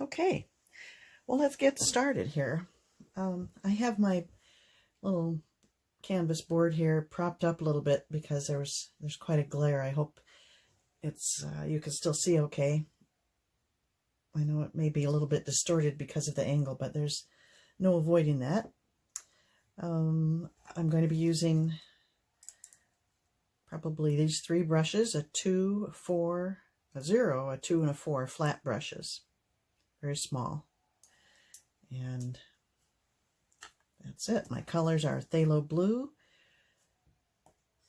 Okay, well, let's get started here. I have my little canvas board here propped up a little bit because there's quite a glare. I hope it's you can still see okay. I know it may be a little bit distorted because of the angle, but there's no avoiding that. I'm going to be using probably these three brushes, a 2, a 4, a 0, a 2, and a 4 flat brushes. Very small. And that's it. My colors are phthalo blue,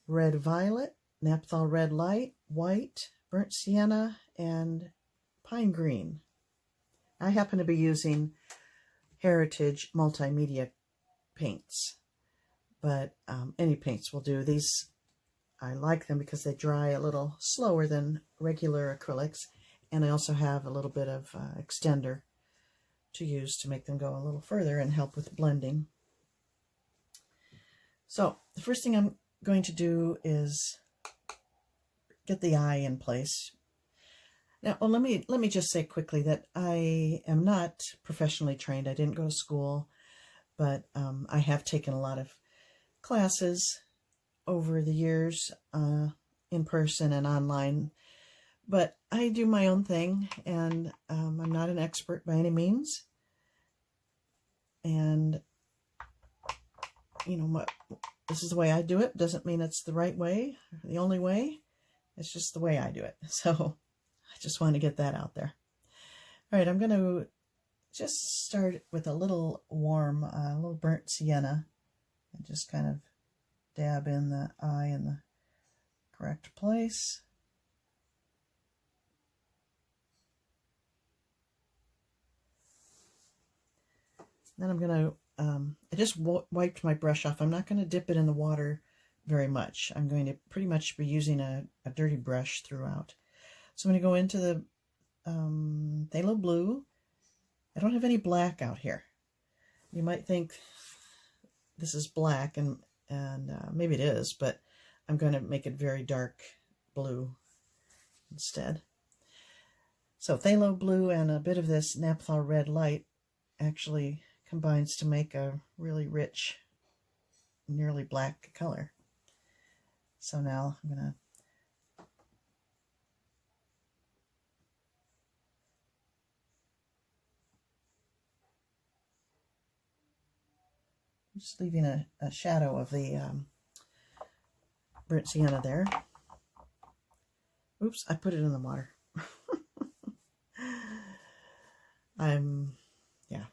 red violet, naphthol red light, white, burnt sienna, and pine green. I happen to be using Heritage Multimedia paints, but any paints will do. These, I like them because they dry a little slower than regular acrylics, and I also have a little bit of extender to use to make them go a little further and help with blending. So the first thing I'm going to do is get the eye in place. Now, well, let me just say quickly that I am not professionally trained. I didn't go to school, but I have taken a lot of classes over the years, in person and online. But I do my own thing, and I'm not an expert by any means. And, you know, this is the way I do it. Doesn't mean it's the right way, or the only way. It's just the way I do it. So I just want to get that out there. All right, I'm going to just start with a little warm, a little burnt sienna, and just kind of dab in the eye in the correct place. Then I'm going to, I just wiped my brush off. I'm not going to dip it in the water very much. I'm going to pretty much be using a dirty brush throughout. So I'm going to go into the phthalo blue. I don't have any black out here. You might think this is black, and maybe it is, but I'm going to make it very dark blue instead. So phthalo blue and a bit of this naphthol red light actually combines to make a really rich, nearly black color. So now I'm going to just leaving a shadow of the burnt sienna there. Oops, I put it in the water. Yeah.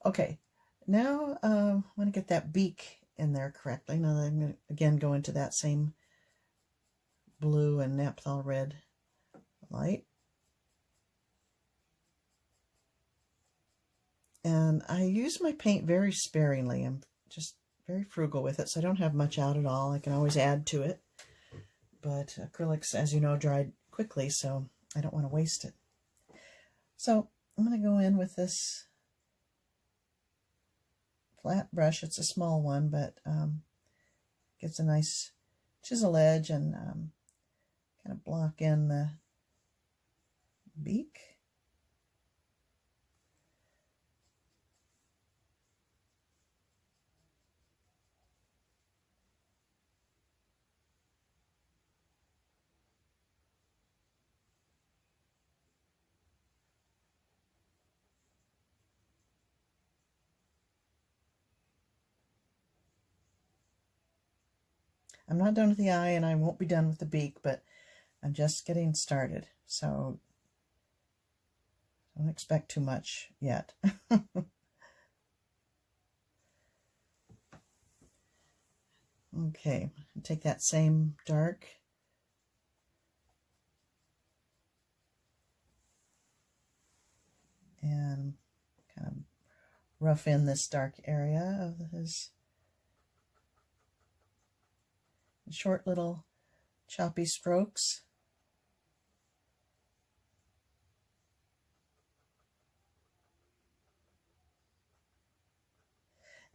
Okay, now I want to get that beak in there correctly. Now I'm going to again go into that same blue and naphthol red light. And I use my paint very sparingly. I'm just very frugal with it, so I don't have much out at all. I can always add to it. But acrylics, as you know, dry quickly, so I don't want to waste it. So I'm going to go in with this flat brush. It's a small one, but gets a nice chisel edge and kind of block in the beak. I'm not done with the eye, and I won't be done with the beak, but I'm just getting started, so don't expect too much yet. Okay, take that same dark and kind of rough in this dark area of his short little choppy strokes.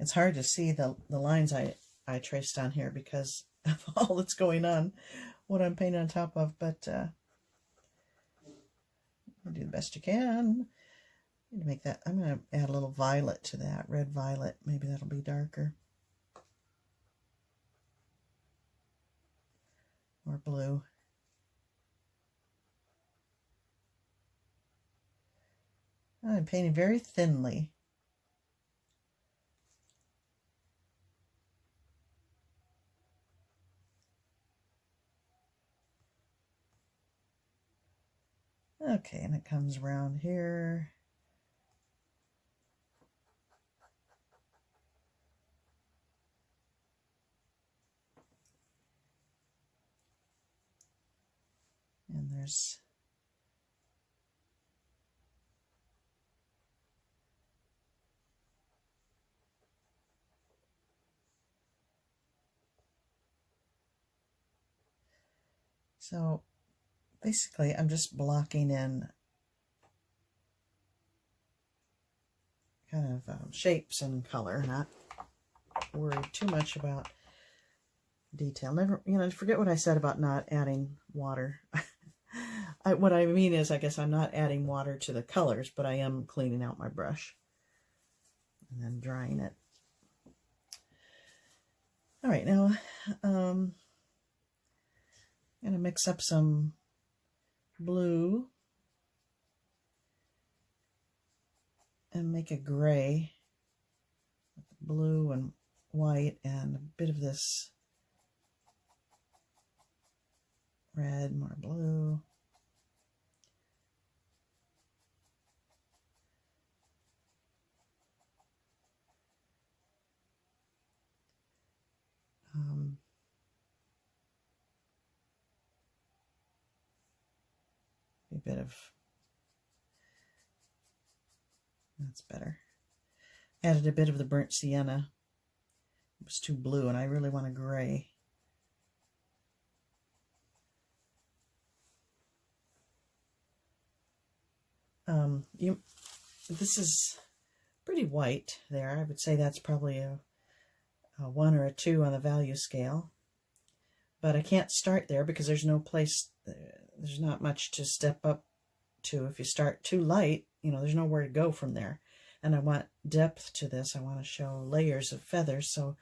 It's hard to see the lines I traced on here because of all that's going on, what I'm painting on top of, but do the best you can. Need to make that, I'm going to add a little violet to that, red violet. Maybe that'll be darker. Or blue. I'm painting very thinly. Okay, and it comes around here. And there's so basically I'm just blocking in kind of shapes and color, not worried too much about detail. Never, you know, forget what I said about not adding water. What I mean is, I guess I'm not adding water to the colors, but I am cleaning out my brush and then drying it. All right, now I'm going to mix up some blue and make a gray with blue and white and a bit of this red, more blue. A bit of, that's better. Added a bit of the burnt sienna. It was too blue and I really want a gray. This is pretty white there. I would say that's probably a 1 or a 2 on the value scale. But I can't start there because there's no place, there's not much to step up to. If you start too light, you know, there's nowhere to go from there. And I want depth to this. I want to show layers of feathers, so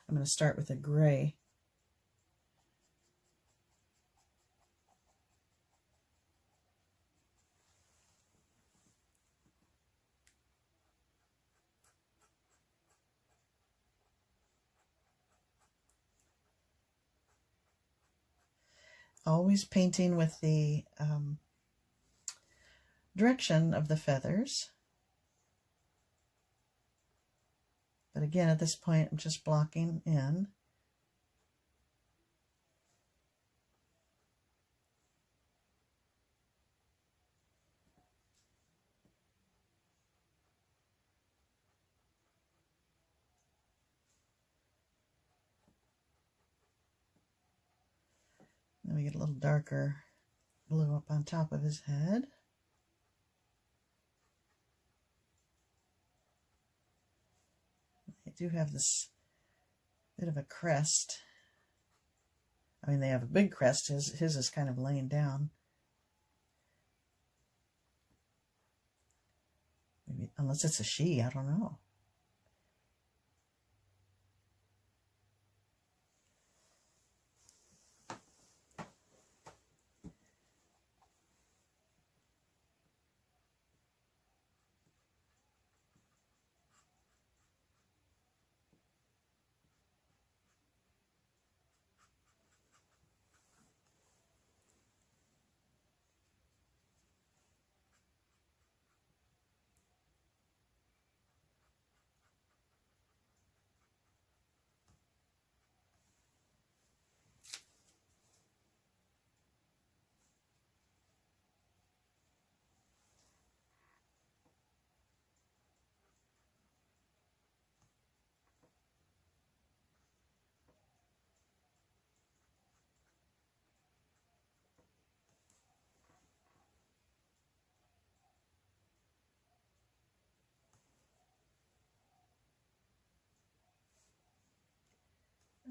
I'm going to start with a gray. Always painting with the direction of the feathers. But again, at this point, I'm just blocking in. Then we get a little darker blue up on top of his head. They do have this bit of a crest. I mean, they have a big crest. His is kind of laying down. Maybe, unless it's a she, I don't know.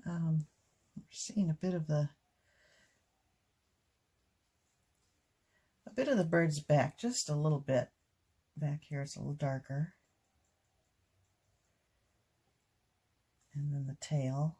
We're seeing a bit bit of the bird's back, just a little bit. Back here it's a little darker. And then the tail.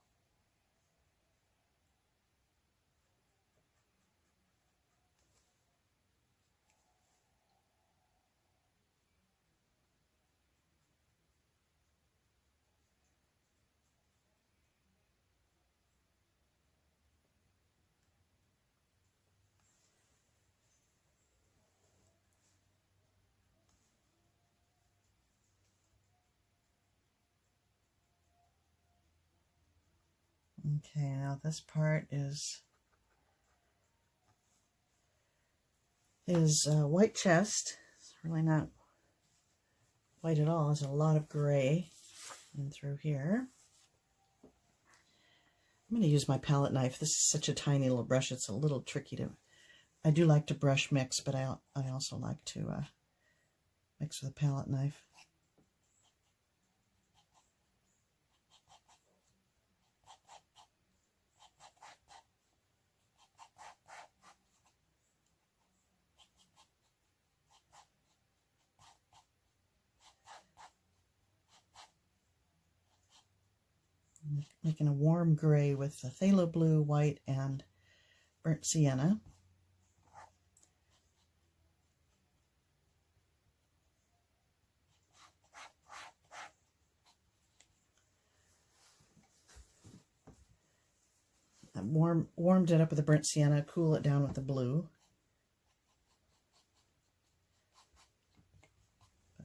Okay, now this part is white chest. It's really not white at all. There's a lot of gray in through here. I'm going to use my palette knife. This is such a tiny little brush. It's a little tricky to... I do like to brush mix, but I also like to mix with a palette knife. Making a warm gray with the phthalo blue, white, and burnt sienna. I warmed it up with the burnt sienna, cool it down with the blue.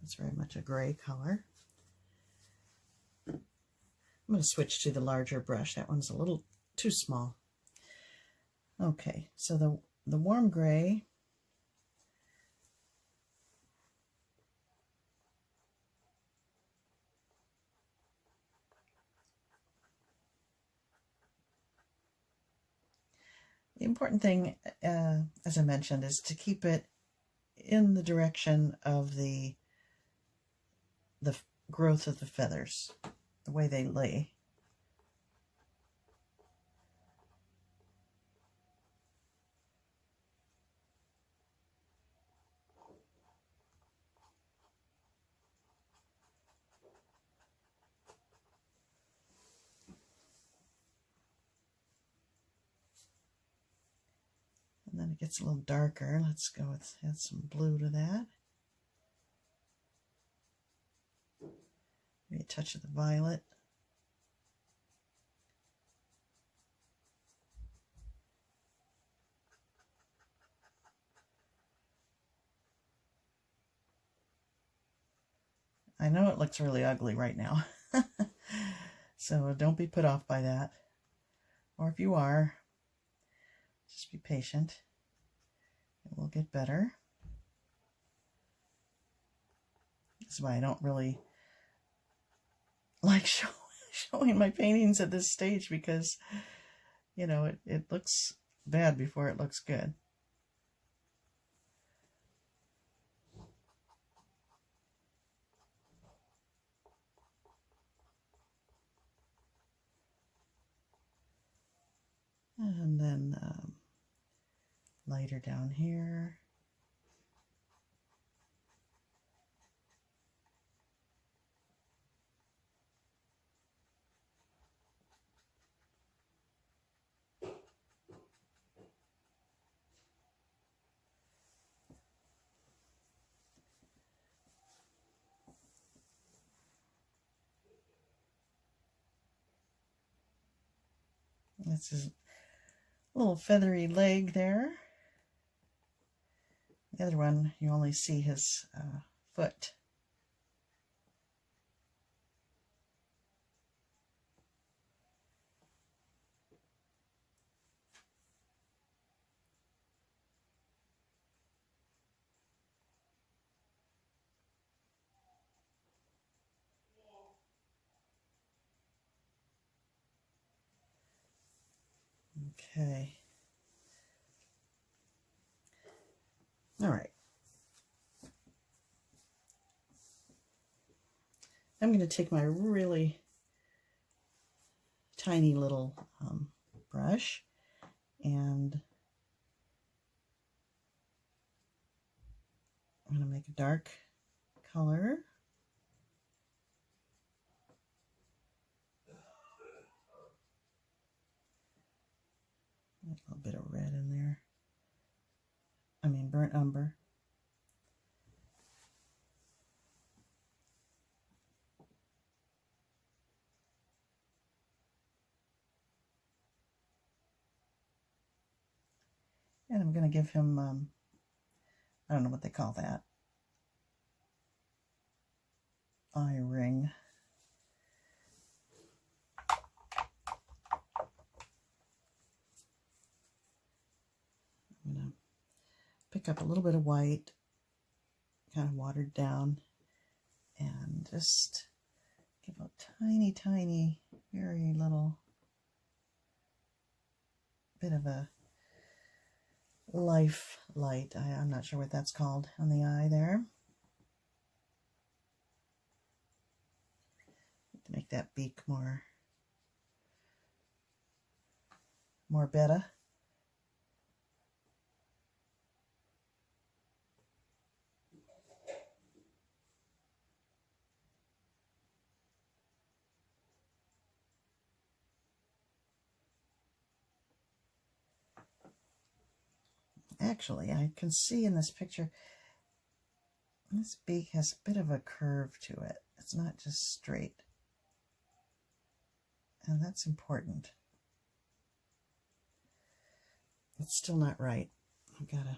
It's very much a gray color. I'm going to switch to the larger brush. That one's a little too small. Okay, so the warm gray, the important thing, as I mentioned, is to keep it in the direction of the growth of the feathers, the way they lay. And then it gets a little darker. Let's go with add some blue to that. Maybe a touch of the violet. I know it looks really ugly right now, so don't be put off by that. Or if you are, just be patient. It will get better. That's why I don't really like showing my paintings at this stage, because, you know, it looks bad before it looks good. And then lighter down here. This is a little feathery leg there. The other one, you only see his foot. Okay. All right. I'm going to take my really tiny little brush and I'm going to make a dark color. A little bit of red in there. I mean burnt umber. And I'm going to give him, I don't know what they call that, eye ring. I'm going to pick up a little bit of white, kind of watered down, and just give a tiny, tiny, very little bit of a life light. I'm not sure what that's called on the eye there. To make that beak more better. Actually, I can see in this picture, this beak has a bit of a curve to it. It's not just straight. And that's important. It's still not right. I've got to...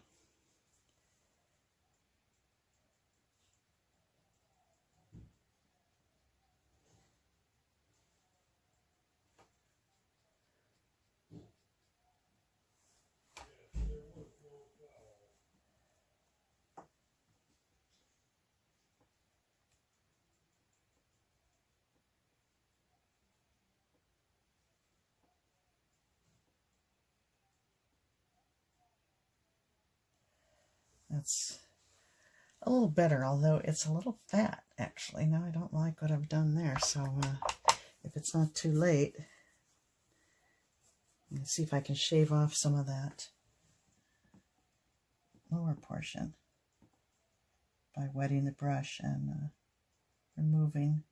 That's a little better, although it's a little fat, actually. Now I don't like what I've done there, so if it's not too late, let's see if I can shave off some of that lower portion by wetting the brush and removing.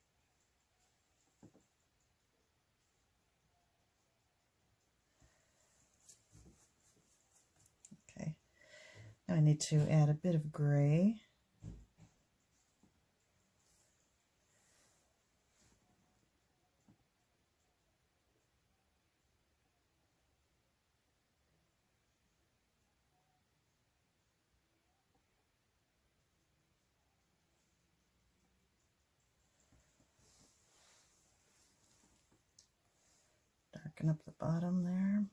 Okay, now I need to add a bit of gray. Darken up the bottom there.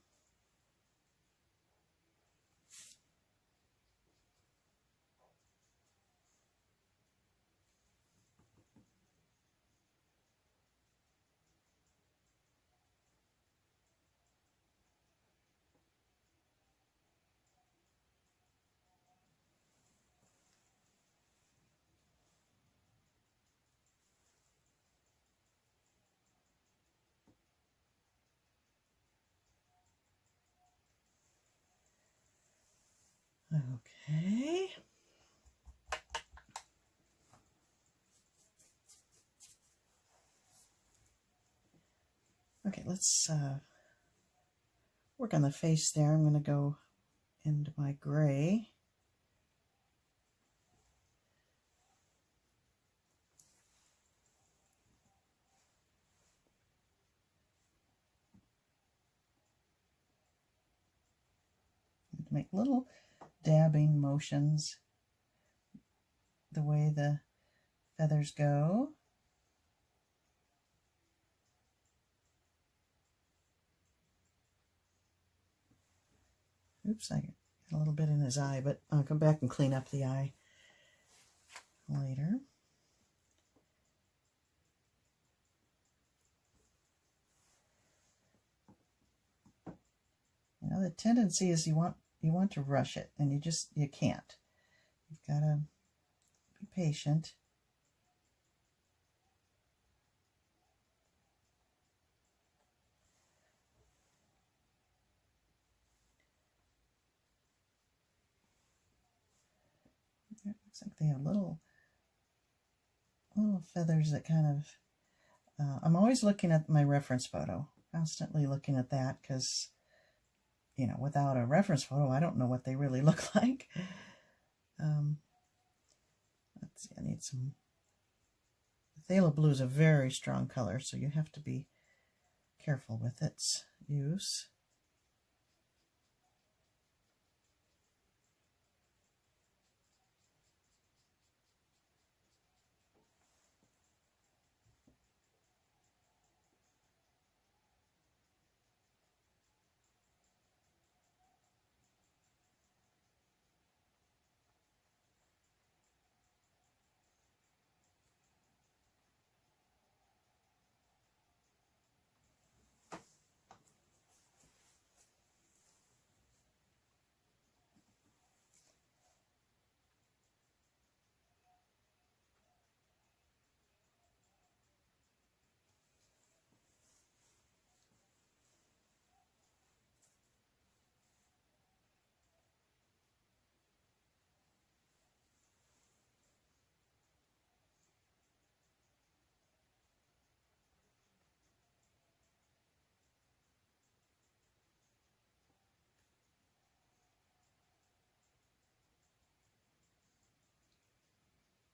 Okay. Okay, let's work on the face there. I'm going to go into my gray. Make little dabbing motions the way the feathers go. Oops, I got a little bit in his eye, but I'll come back and clean up the eye later. You know, the tendency is you want to rush it, and you can't. You've got to be patient. That looks Looks like they have little feathers that kind of, I'm always looking at my reference photo, constantly looking at that, because, you know, without a reference photo, I don't know what they really look like. Let's see, I need some, phthalo blue is a very strong color, so you have to be careful with its use.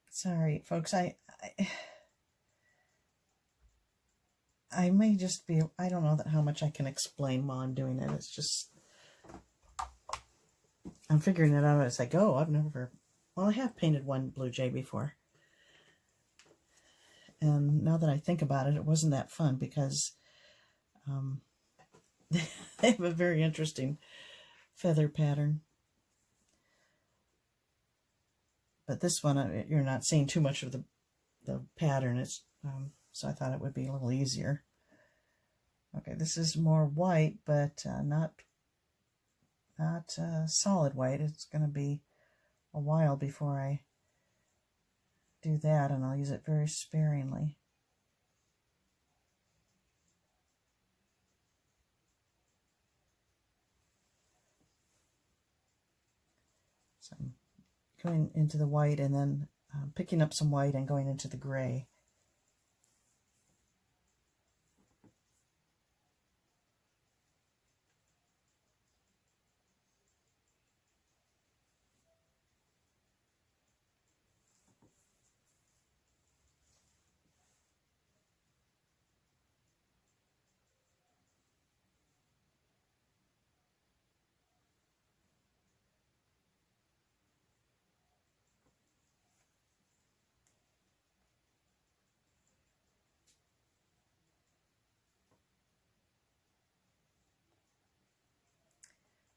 Sorry, folks, I may just be, I don't know how much I can explain while I'm doing it. It's just, I'm figuring it out as I go. I've never, well, I have painted one blue jay before. And now that I think about it, it wasn't that fun because they have a very interesting feather pattern. But this one, you're not seeing too much of the pattern. It's so I thought it would be a little easier. Okay, this is more white, but not solid white. It's going to be a while before I do that, and I'll use it very sparingly. So I'm going into the white and then picking up some white and going into the gray.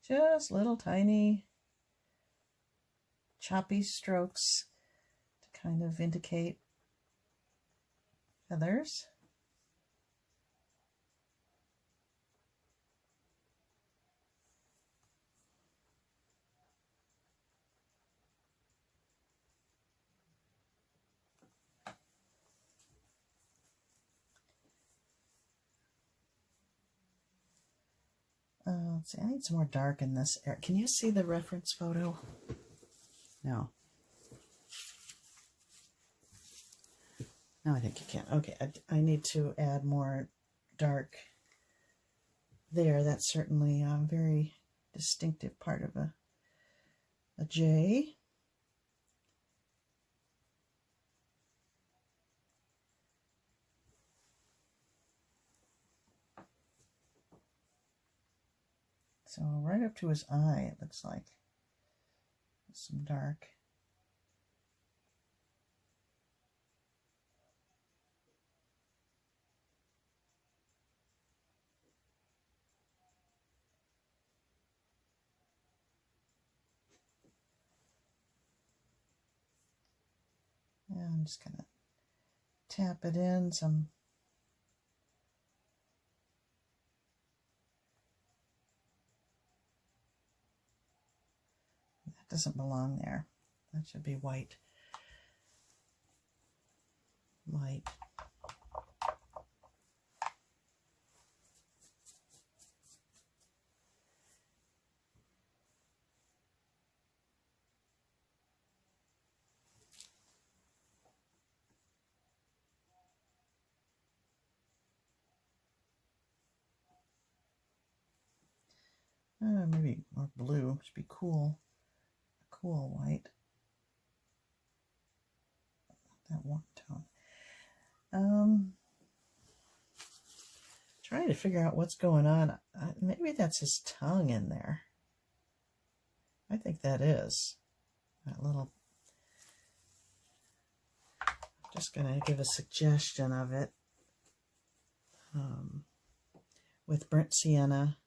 Just little tiny choppy strokes to kind of indicate feathers. Let's see, I need some more dark in this area. Can you see the reference photo? No. No, I think you can. Okay, I need to add more dark there. That's certainly a very distinctive part of a jay. So right up to his eye, it looks like. Some dark. And I'm just going to tap it in some. Doesn't belong there. That should be white. Light. Maybe more blue to be cool. A cool white. That warm tone. Trying to figure out what's going on. Maybe that's his tongue in there. I think that is. That little... Just going to give a suggestion of it. With burnt sienna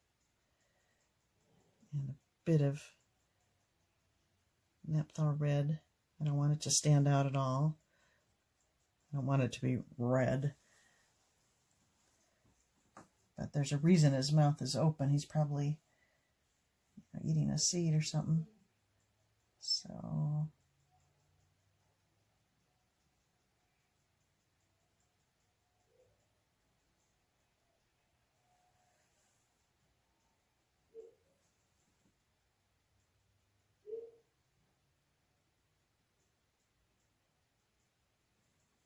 and a bit of Naphthol red. I don't want it to stand out at all. I don't want it to be red. But there's a reason his mouth is open. He's probably eating a seed or something. So...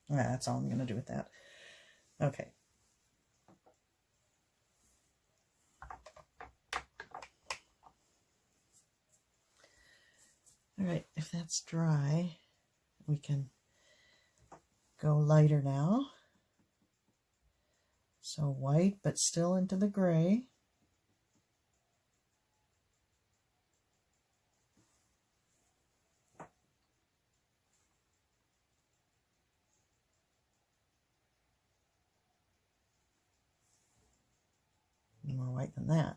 that's all I'm going to do with that. Okay. All right, if that's dry, we can go lighter now. So white, but still into the gray. More white than that.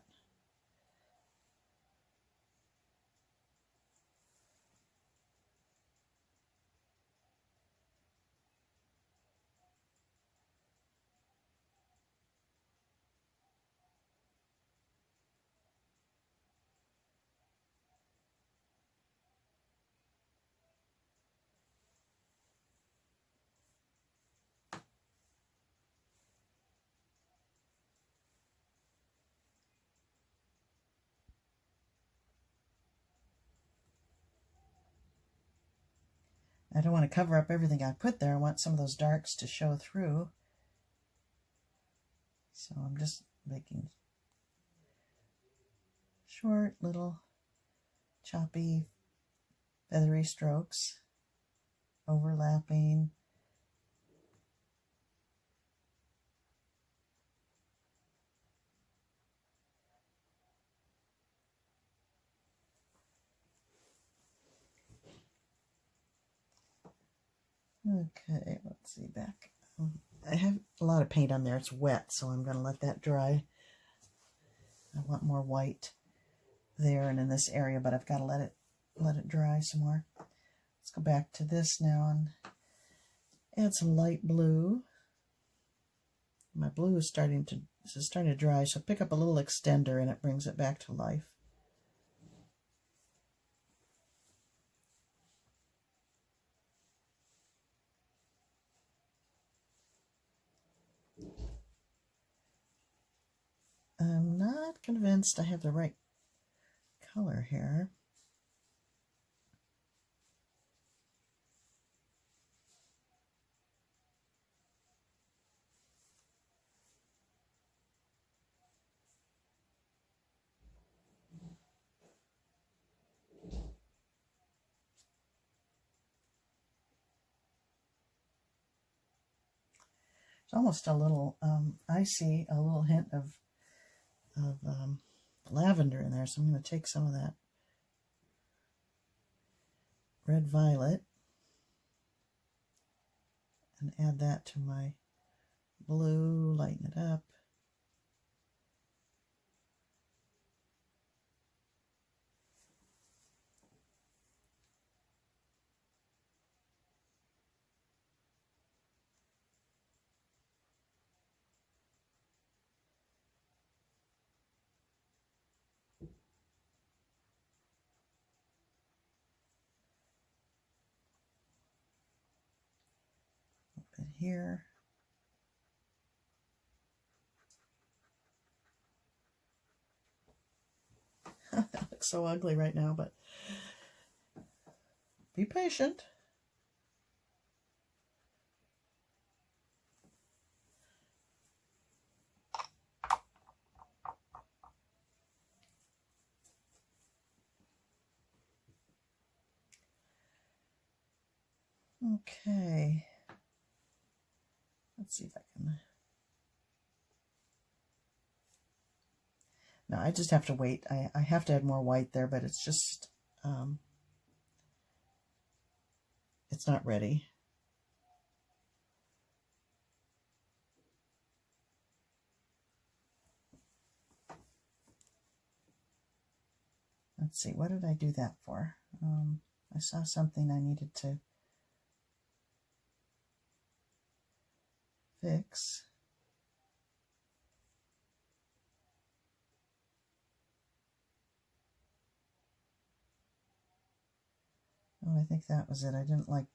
I don't want to cover up everything I put there. I want some of those darks to show through. So I'm just making short, little, choppy, feathery strokes, overlapping. Okay, let's see back. I have a lot of paint on there. It's wet, so I'm going to let that dry. I want more white there and in this area, but I've got to let it dry some more. Let's go back to this now and add some light blue. My blue is starting to dry, so pick up a little extender and it brings it back to life. I'm not convinced I have the right color here. It's almost a little, I see a little hint of lavender in there, so I'm going to take some of that red violet and add that to my blue, lighten it up. Here. That looks so ugly right now, but be patient. Okay. Let's see if I can. No, I just have to wait. I have to add more white there, but it's just, it's not ready. Let's see, what did I do that for? I saw something I needed to fix. Oh, I think that was it. I didn't like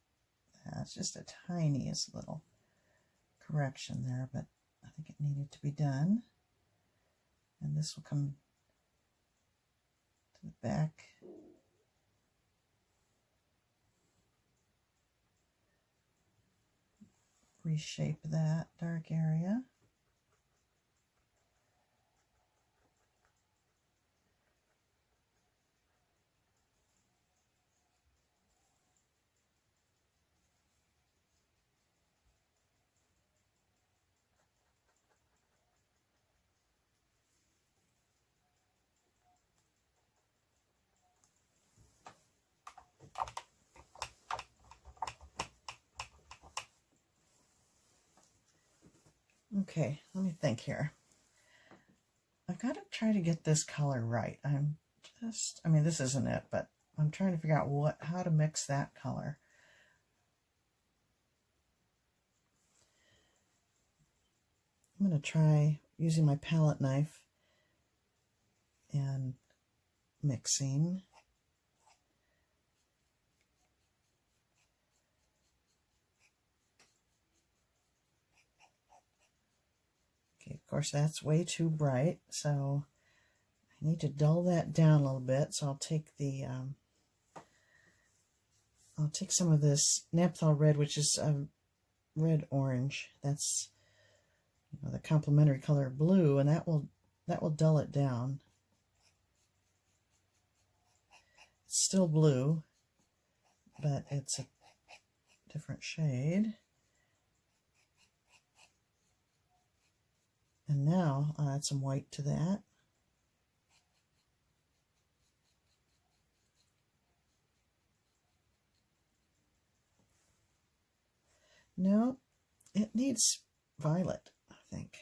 that. It's just a tiniest little correction there, but I think it needed to be done. And this will come to the back. Reshape that dark area. Okay, let me think here. I've got to try to get this color right. I mean, this isn't it, but I'm trying to figure out how to mix that color. I'm going to try using my palette knife and mixing. Okay, of course that's way too bright, so I need to dull that down a little bit. So I'll take the I'll take some of this naphthol red, which is red orange. That's, you know, the complementary color of blue, and that will dull it down. It's still blue, but it's a different shade. And now I'll add some white to that. No, it needs violet, I think.